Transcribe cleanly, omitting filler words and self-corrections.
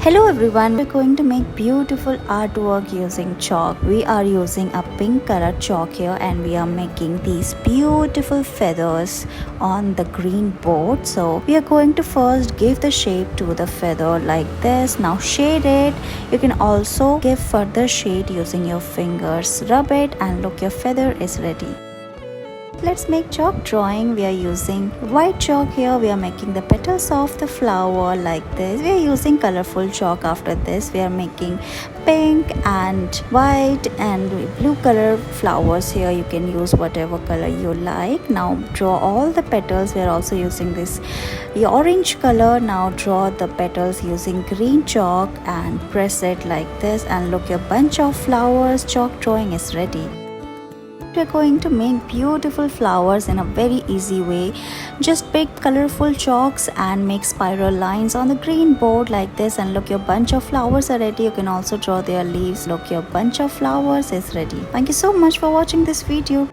Hello everyone, we're going to make beautiful artwork using chalk. We are using a pink color chalk here and we are making these beautiful feathers on the green board. So we are going to first give the shape to the feather like this. Now shade it. You can also give further shade using your fingers. Rub it and look, your feather is ready. Let's make chalk drawing. We are using white chalk here. We are making the petals of the flower like this. We are using colorful chalk. After this we are making pink and white and blue color flowers here. You can use whatever color you like. Now draw all the petals. We are also using this orange color. Now draw the petals using green chalk and press it like this, and look, your bunch of flowers chalk drawing is ready. We're going to make beautiful flowers in a very easy way. Just pick colorful chalks and make spiral lines on the green board like this, and look, your bunch of flowers are ready. You can also draw their leaves. Look, your bunch of flowers is ready. Thank you so much for watching this video.